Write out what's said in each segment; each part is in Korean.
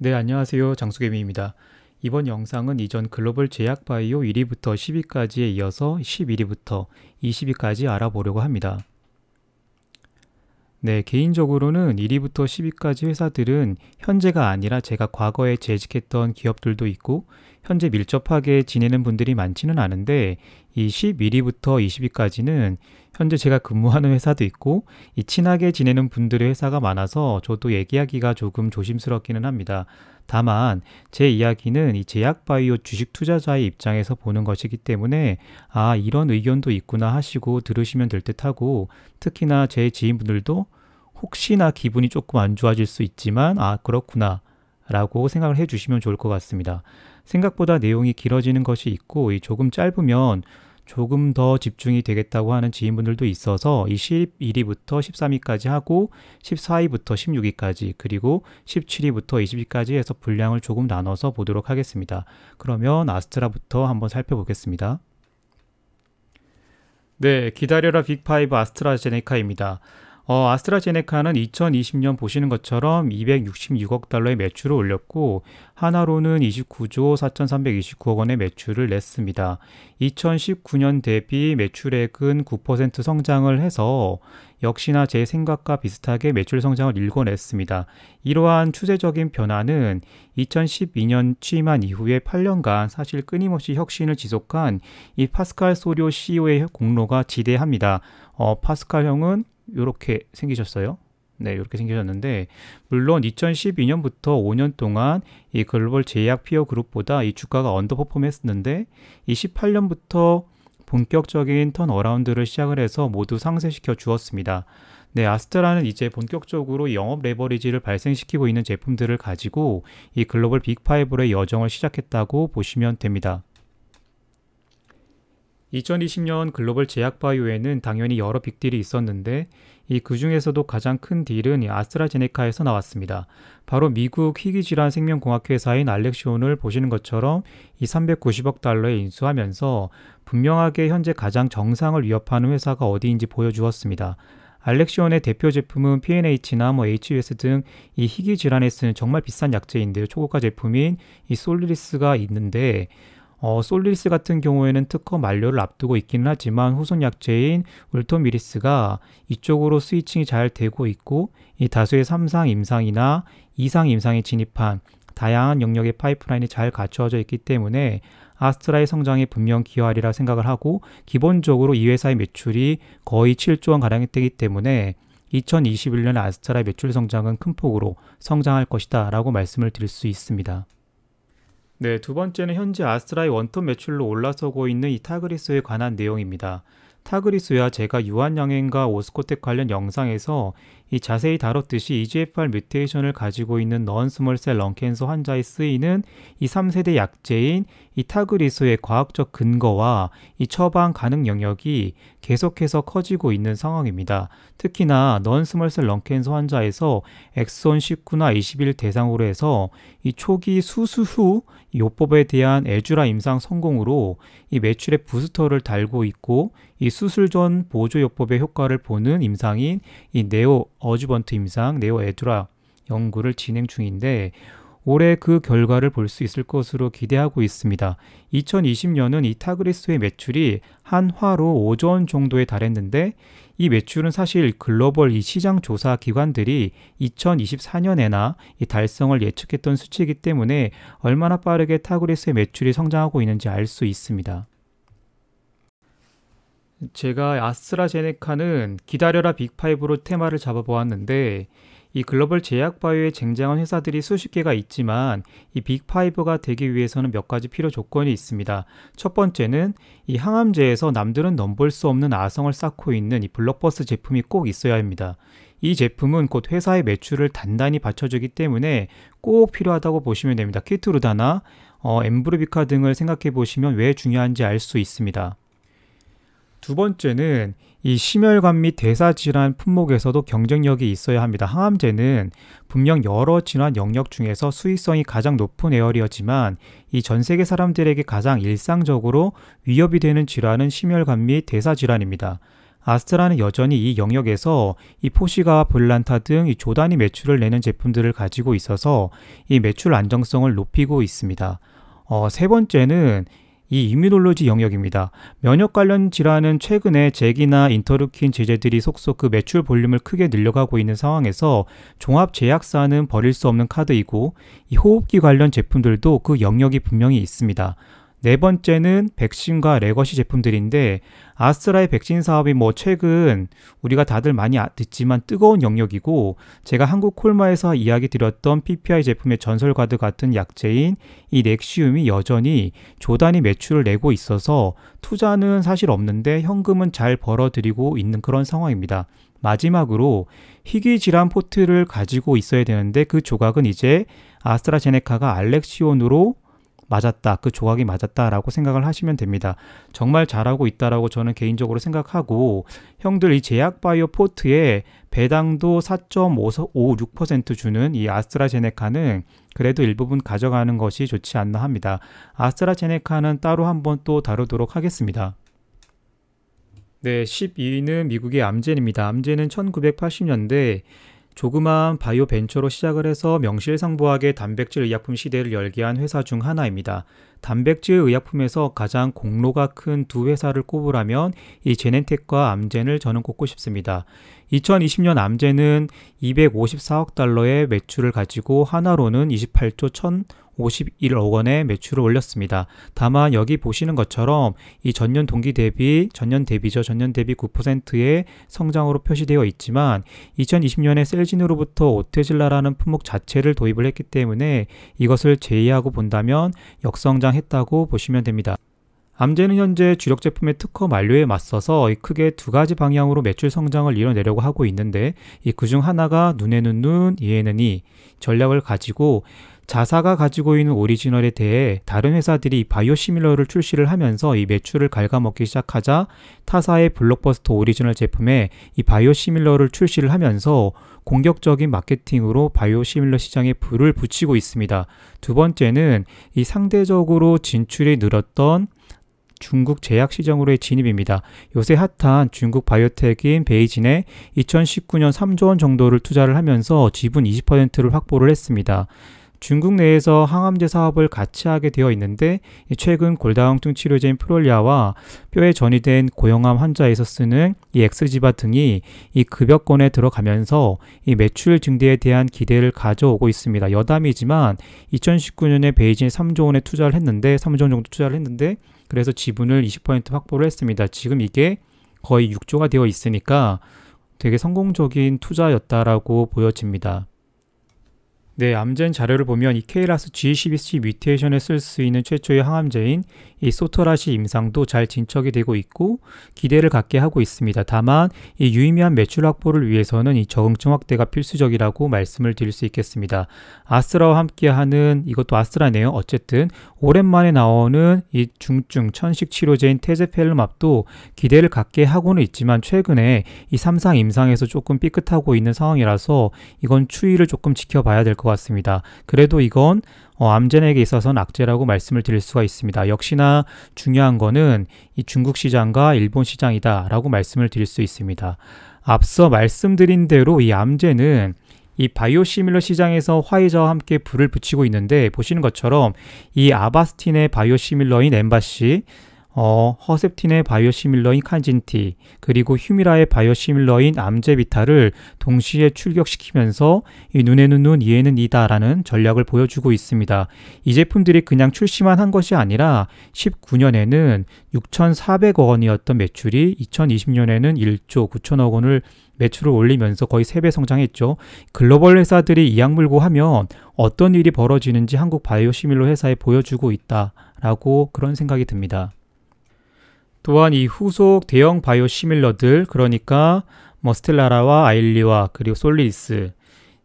네, 안녕하세요. 장수개미입니다. 이번 영상은 이전 글로벌 제약바이오 1위부터 10위까지에 이어서 11위부터 20위까지 알아보려고 합니다. 네, 개인적으로는 1위부터 10위까지 회사들은 현재가 아니라 제가 과거에 재직했던 기업들도 있고 현재 밀접하게 지내는 분들이 많지는 않은데 이 11위부터 20위까지는 현재 제가 근무하는 회사도 있고 이 친하게 지내는 분들의 회사가 많아서 저도 얘기하기가 조금 조심스럽기는 합니다. 다만 제 이야기는 이 제약바이오 주식 투자자의 입장에서 보는 것이기 때문에 이런 의견도 있구나 하시고 들으시면 될 듯하고, 특히나 제 지인분들도 혹시나 기분이 조금 안 좋아질 수 있지만 그렇구나 라고 생각을 해주시면 좋을 것 같습니다. 생각보다 내용이 길어지는 것이 있고 조금 짧으면 조금 더 집중이 되겠다고 하는 지인분들도 있어서 이 11위부터 13위까지 하고 14위부터 16위까지 그리고 17위부터 20위까지 해서 분량을 조금 나눠서 보도록 하겠습니다. 그러면 아스트라부터 한번 살펴보겠습니다. 네, 기다려라 빅5 아스트라제네카입니다. 아스트라제네카는 2020년 보시는 것처럼 266억 달러의 매출을 올렸고 하나로는 29조 4,329억 원의 매출을 냈습니다. 2019년 대비 매출액은 9% 성장을 해서 역시나 제 생각과 비슷하게 매출 성장을 일궈냈습니다. 이러한 추세적인 변화는 2012년 취임한 이후에 8년간 사실 끊임없이 혁신을 지속한 이 파스칼 소료 CEO의 공로가 지대합니다. 파스칼 형은 이렇게 생기셨어요. 네, 이렇게 생기셨는데 물론 2012년부터 5년 동안 이 글로벌 제약 피어 그룹보다 이 주가가 언더퍼폼 했었는데 이 18년부터 본격적인 턴어라운드를 시작을 해서 모두 상쇄시켜 주었습니다. 네, 아스트라는 이제 본격적으로 영업 레버리지를 발생시키고 있는 제품들을 가지고 이 글로벌 빅5의 여정을 시작했다고 보시면 됩니다. 2020년 글로벌 제약바이오에는 당연히 여러 빅딜이 있었는데 그 중에서도 가장 큰 딜은 아스트라제네카에서 나왔습니다. 바로 미국 희귀질환 생명공학회사인 알렉시온을 보시는 것처럼 이 390억 달러에 인수하면서 분명하게 현재 가장 정상을 위협하는 회사가 어디인지 보여주었습니다. 알렉시온의 대표 제품은 PNH나 HUS 등 이 희귀질환에 쓰는 정말 비싼 약제인데요. 초고가 제품인 이 솔리리스가 있는데 솔리리스 같은 경우에는 특허 만료를 앞두고 있기는 하지만 후손 약제인 울토미리스가 이쪽으로 스위칭이 잘 되고 있고 이 다수의 3상 임상이나 2상 임상에 진입한 다양한 영역의 파이프라인이 잘 갖추어져 있기 때문에 아스트라의 성장에 분명 기여하리라 생각을 하고, 기본적으로 이 회사의 매출이 거의 7조 원가량이 되기 때문에 2021년에 아스트라의 매출 성장은 큰 폭으로 성장할 것이다 라고 말씀을 드릴 수 있습니다. 네, 두 번째는 현재 아스트라의 원톱 매출로 올라서고 있는 이 타그리소에 관한 내용입니다. 타그리소야 제가 유한양행과 오스코텍 관련 영상에서 자세히 다뤘듯이 EGFR 뮤테이션을 가지고 있는 non-small-cell lung cancer 환자에 쓰이는 이 3세대 약제인 이 타그리소의 과학적 근거와 이 처방 가능 영역이 계속해서 커지고 있는 상황입니다. 특히나 non-small-cell lung cancer 환자에서 엑손 19나 21 대상으로 해서 이 초기 수술 후 요법에 대한 에주라 임상 성공으로 이 매출의 부스터를 달고 있고, 이 수술 전 보조 요법의 효과를 보는 임상인 이 네오 어주번트 임상, 네오 에주라 연구를 진행 중인데 올해 그 결과를 볼 수 있을 것으로 기대하고 있습니다. 2020년은 이 타그리소의 매출이 한 화로 5조 원 정도에 달했는데 이 매출은 사실 글로벌 이 시장 조사 기관들이 2024년에나 이 달성을 예측했던 수치이기 때문에 얼마나 빠르게 타그리소의 매출이 성장하고 있는지 알 수 있습니다. 제가 아스트라제네카는 기다려라 빅5로 테마를 잡아보았는데 이 글로벌 제약바이오에 쟁쟁한 회사들이 수십 개가 있지만 이 빅5가 되기 위해서는 몇 가지 필요 조건이 있습니다. 첫 번째는 이 항암제에서 남들은 넘볼 수 없는 아성을 쌓고 있는 이 블록버스터 제품이 꼭 있어야 합니다. 이 제품은 곧 회사의 매출을 단단히 받쳐주기 때문에 꼭 필요하다고 보시면 됩니다. 키트루다나 엠브루비카 등을 생각해 보시면 왜 중요한지 알 수 있습니다. 두 번째는 이 심혈관 및 대사질환 품목에서도 경쟁력이 있어야 합니다. 항암제는 분명 여러 질환 영역 중에서 수익성이 가장 높은 에어리어지만 이 전 세계 사람들에게 가장 일상적으로 위협이 되는 질환은 심혈관 및 대사질환입니다. 아스트라는 여전히 이 영역에서 이 포시가와 볼란타 등 이 조단위 매출을 내는 제품들을 가지고 있어서 이 매출 안정성을 높이고 있습니다. 세 번째는 이 이뮤놀로지 영역입니다. 면역 관련 질환은 최근에 잭이나 인터루킨 제제들이 속속 그 매출 볼륨을 크게 늘려가고 있는 상황에서 종합 제약사는 버릴 수 없는 카드이고 이 호흡기 관련 제품들도 그 영역이 분명히 있습니다. 네 번째는 백신과 레거시 제품들인데 아스트라의 백신 사업이 최근 우리가 다들 많이 듣지만 뜨거운 영역이고 제가 한국 콜마에서 이야기 드렸던 PPI 제품의 전설과드 같은 약제인 이 넥시움이 여전히 조단위 매출을 내고 있어서 투자는 사실 없는데 현금은 잘 벌어들이고 있는 그런 상황입니다. 마지막으로 희귀질환 포트를 가지고 있어야 되는데 그 조각은 이제 아스트라제네카가 알렉시온으로 맞았다. 그 조각이 맞았다라고 생각을 하시면 됩니다. 정말 잘하고 있다라고 저는 개인적으로 생각하고 형들 이 제약바이오 포트에 배당도 4.56% 주는 이 아스트라제네카는 그래도 일부분 가져가는 것이 좋지 않나 합니다. 아스트라제네카는 따로 한번 또 다루도록 하겠습니다. 네, 12위는 미국의 암젠입니다. 암젠은 1980년대 조그마한 바이오 벤처로 시작을 해서 명실상부하게 단백질 의약품 시대를 열게 한 회사 중 하나입니다. 단백질 의약품에서 가장 공로가 큰 두 회사를 꼽으라면 이 제넨텍과 암젠을 저는 꼽고 싶습니다. 2020년 암젠은 254억 달러의 매출을 가지고 하나로는 28조 1,051억 원의 매출을 올렸습니다. 다만 여기 보시는 것처럼 이 전년 대비 9%의 성장으로 표시되어 있지만 2020년에 셀진으로부터 오테질라라는 품목 자체를 도입을 했기 때문에 이것을 제외하고 본다면 역성장했다고 보시면 됩니다. 암젠은 현재 주력 제품의 특허 만료에 맞서서 크게 두 가지 방향으로 매출 성장을 이뤄내려고 하고 있는데 그중 하나가 눈에는 눈, 이에는 이 전략을 가지고 자사가 가지고 있는 오리지널에 대해 다른 회사들이 바이오시밀러를 출시를 하면서 이 매출을 갉아먹기 시작하자 타사의 블록버스터 오리지널 제품에 이 바이오시밀러를 출시를 하면서 공격적인 마케팅으로 바이오시밀러 시장에 불을 붙이고 있습니다. 두 번째는 이 상대적으로 진출이 늘었던 중국 제약 시장으로의 진입입니다. 요새 핫한 중국 바이오텍인 베이진에 2019년 3조 원 정도를 투자를 하면서 지분 20%를 확보를 했습니다. 중국 내에서 항암제 사업을 같이 하게 되어 있는데 최근 골다공증 치료제인 프롤리아와 뼈에 전이된 고형암 환자에서 쓰는 이 엑스지바 등이 이 급여권에 들어가면서 이 매출 증대에 대한 기대를 가져오고 있습니다. 여담이지만 2019년에 베이진에 3조 원의 투자를 했는데 3조 원 정도 투자를 했는데 그래서 지분을 20% 확보를 했습니다. 지금 이게 거의 6조가 되어 있으니까 되게 성공적인 투자였다라고 보여집니다. 네, 암젠 자료를 보면 이 KRAS G12C 뮤테이션에 쓸 수 있는 최초의 항암제인 이 소토라시 임상도 잘 진척이 되고 있고 기대를 갖게 하고 있습니다. 다만 이 유의미한 매출 확보를 위해서는 이 적응증 확대가 필수적이라고 말씀을 드릴 수 있겠습니다. 아스트라와 함께하는 이것도 아스트라네요. 어쨌든 오랜만에 나오는 이 중증 천식 치료제인 테제펠름압도 기대를 갖게 하고는 있지만 최근에 이 3상 임상에서 조금 삐끗하고 있는 상황이라서 이건 추이를 조금 지켜봐야 될 것 같습니다. 그래도 이건 암젠에게 있어서는 악재라고 말씀을 드릴 수가 있습니다. 역시나 중요한 거는 이 중국 시장과 일본 시장이다 라고 말씀을 드릴 수 있습니다. 앞서 말씀드린 대로 이 암젠은 이 바이오시밀러 시장에서 화이자와 함께 불을 붙이고 있는데 보시는 것처럼 이 아바스틴의 바이오시밀러인 엠바시, 허셉틴의 바이오시밀러인 칸진티, 그리고 휴미라의 바이오시밀러인 암제비타를 동시에 출격시키면서 이 눈에는 눈, 이에는 이다라는 전략을 보여주고 있습니다. 이 제품들이 그냥 출시만 한 것이 아니라 19년에는 6,400억 원이었던 매출이 2020년에는 1조 9천억 원을 매출을 올리면서 거의 3배 성장했죠. 글로벌 회사들이 이 약물고 하면 어떤 일이 벌어지는지 한국 바이오시밀러 회사에 보여주고 있다라고 그런 생각이 듭니다. 또한 이 후속 대형 바이오시밀러들, 그러니까 스텔라라와 아일리와 그리고 솔리리스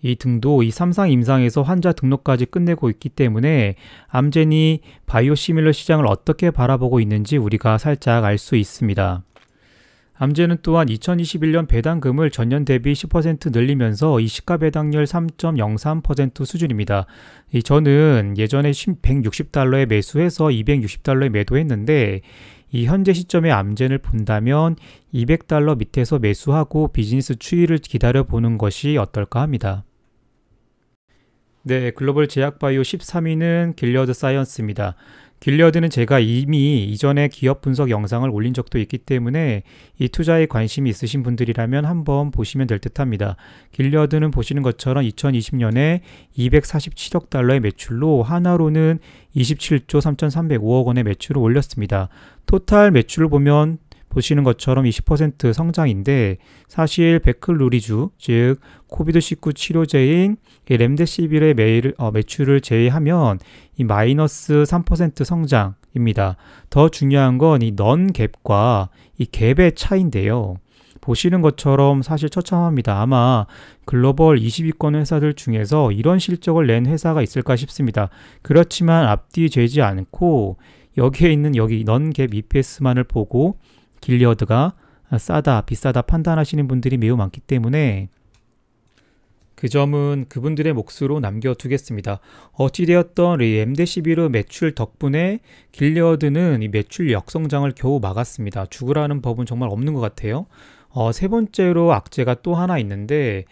이 등도 이 3상 임상에서 환자 등록까지 끝내고 있기 때문에 암젠이 바이오시밀러 시장을 어떻게 바라보고 있는지 우리가 살짝 알 수 있습니다. 암젠은 또한 2021년 배당금을 전년 대비 10% 늘리면서 이 시가 배당률 3.03% 수준입니다. 저는 예전에 160달러에 매수해서 260달러에 매도했는데 이 현재 시점의 암젠을 본다면 $200 밑에서 매수하고 비즈니스 추이를 기다려보는 것이 어떨까 합니다. 네, 글로벌 제약바이오 13위는 길리어드 사이언스입니다. 길리어드는 제가 이미 이전에 기업 분석 영상을 올린 적도 있기 때문에 이 투자에 관심이 있으신 분들이라면 한번 보시면 될 듯합니다. 길리어드는 보시는 것처럼 2020년에 $247억 달러의 매출로 하나로는 27조 3,305억 원의 매출을 올렸습니다. 토탈 매출을 보면 보시는 것처럼 20% 성장인데 사실 베클루리주, 즉 코비드19 치료제인 렘데시빌의 매출을 제외하면 이 마이너스 3% 성장입니다. 더 중요한 건 이 넌 갭과 이 갭의 차이인데요. 보시는 것처럼 사실 처참합니다. 아마 글로벌 20위권 회사들 중에서 이런 실적을 낸 회사가 있을까 싶습니다. 그렇지만 앞뒤 재지 않고 여기에 있는 여기 넌 갭 EPS만을 보고 길리어드가 싸다, 비싸다 판단하시는 분들이 매우 많기 때문에 그 점은 그분들의 몫으로 남겨두겠습니다. 어찌되었던 이 엠데시비르 매출 덕분에 길리어드는 이 매출 역성장을 겨우 막았습니다. 죽으라는 법은 정말 없는 것 같아요. 세 번째로 악재가 또 하나 있는데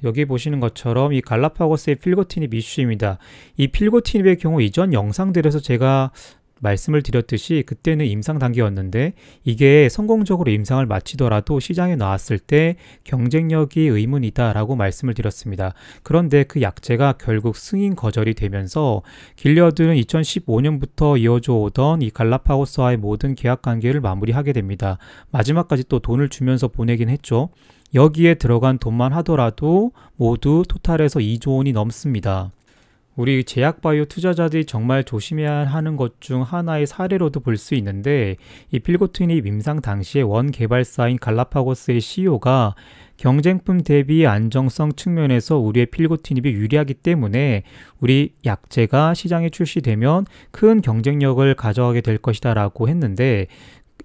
여기 보시는 것처럼 이 갈라파고스의 필고티닙 이슈입니다. 이 필고티닙의 경우 이전 영상들에서 제가 말씀을 드렸듯이 그때는 임상 단계였는데 이게 성공적으로 임상을 마치더라도 시장에 나왔을 때 경쟁력이 의문이다 라고 말씀을 드렸습니다. 그런데 그 약재가 결국 승인 거절이 되면서 길리어드는 2015년부터 이어져 오던 이 갈라파고스와의 모든 계약 관계를 마무리하게 됩니다. 마지막까지 또 돈을 주면서 보내긴 했죠. 여기에 들어간 돈만 하더라도 모두 토탈에서 2조 원이 넘습니다. 우리 제약바이오 투자자들이 정말 조심해야 하는 것 중 하나의 사례로도 볼 수 있는데 이 필고티닙 임상 당시에 원 개발사인 갈라파고스의 CEO가 경쟁품 대비 안정성 측면에서 우리의 필고티닙이 유리하기 때문에 우리 약재가 시장에 출시되면 큰 경쟁력을 가져가게 될 것이다 라고 했는데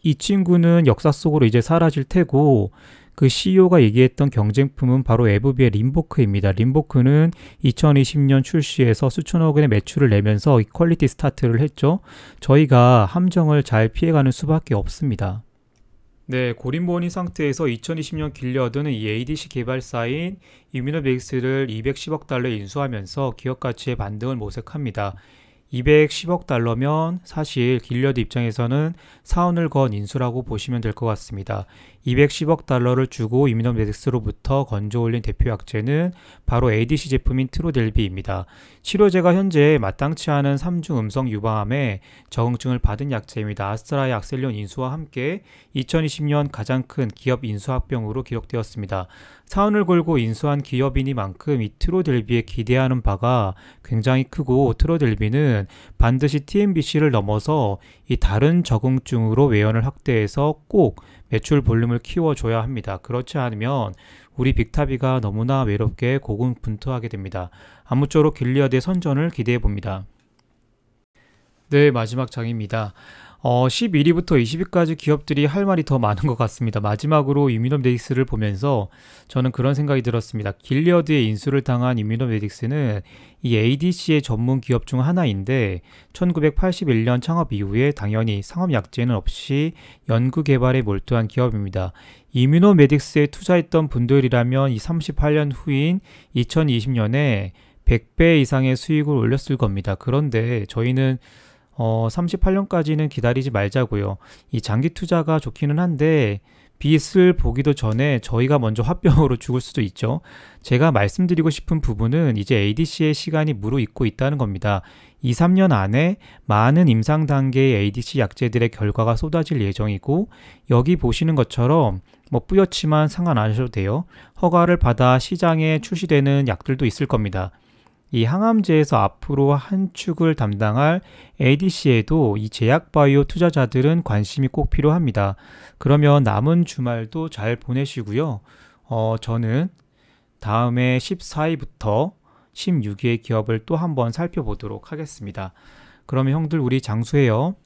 이 친구는 역사 속으로 이제 사라질 테고 그 CEO가 얘기했던 경쟁품은 바로 에브비의 림보크입니다. 림보크는 2020년 출시해서 수천억 원의 매출을 내면서 퀄리티 스타트를 했죠. 저희가 함정을 잘 피해가는 수밖에 없습니다. 네, 고림보원인 상태에서 2020년 길리어드는 이 ADC 개발사인 이뮤노베이스를 210억 달러에 인수하면서 기업 가치의 반등을 모색합니다. 210억 달러면 사실 길리어드 입장에서는 사원을 건 인수라고 보시면 될 것 같습니다. 210억 달러를 주고 이뮤노메딕스로부터 건져 올린 대표 약재는 바로 ADC 제품인 트로델비입니다. 치료제가 현재 마땅치 않은 3중 음성 유방암에 적응증을 받은 약재입니다. 아스트라의 악셀리온 인수와 함께 2020년 가장 큰 기업 인수 합병으로 기록되었습니다. 사원을 걸고 인수한 기업이니만큼 이 트로델비에 기대하는 바가 굉장히 크고 트로델비는 반드시 TNBC를 넘어서 이 다른 적응증으로 외연을 확대해서 꼭 매출 볼륨을 키워줘야 합니다. 그렇지 않으면 우리 빅타비가 너무나 외롭게 고군분투하게 됩니다. 아무쪼록 길리어드의 선전을 기대해 봅니다. 네, 마지막 장입니다. 11위부터 20위까지 기업들이 할 말이 더 많은 것 같습니다. 마지막으로 이뮤노메딕스를 보면서 저는 그런 생각이 들었습니다. 길리어드의 인수를 당한 이뮤노메딕스는 이 ADC의 전문 기업 중 하나인데 1981년 창업 이후에 당연히 상업약재는 없이 연구개발에 몰두한 기업입니다. 이뮤노메딕스에 투자했던 분들이라면 이 38년 후인 2020년에 100배 이상의 수익을 올렸을 겁니다. 그런데 저희는 38년까지는 기다리지 말자고요. 이 장기 투자가 좋기는 한데 빛을 보기도 전에 저희가 먼저 화병으로 죽을 수도 있죠. 제가 말씀드리고 싶은 부분은 이제 ADC의 시간이 무르익고 있다는 겁니다. 2, 3년 안에 많은 임상 단계의 ADC 약재들의 결과가 쏟아질 예정이고 여기 보시는 것처럼 뿌옇지만 상관 안 하셔도 돼요. 허가를 받아 시장에 출시되는 약들도 있을 겁니다. 이 항암제에서 앞으로 한 축을 담당할 ADC에도 이 제약바이오 투자자들은 관심이 꼭 필요합니다. 그러면 남은 주말도 잘 보내시고요. 저는 다음에 14위부터 16위의 기업을 또 한번 살펴보도록 하겠습니다. 그러면 형들 우리 장수해요.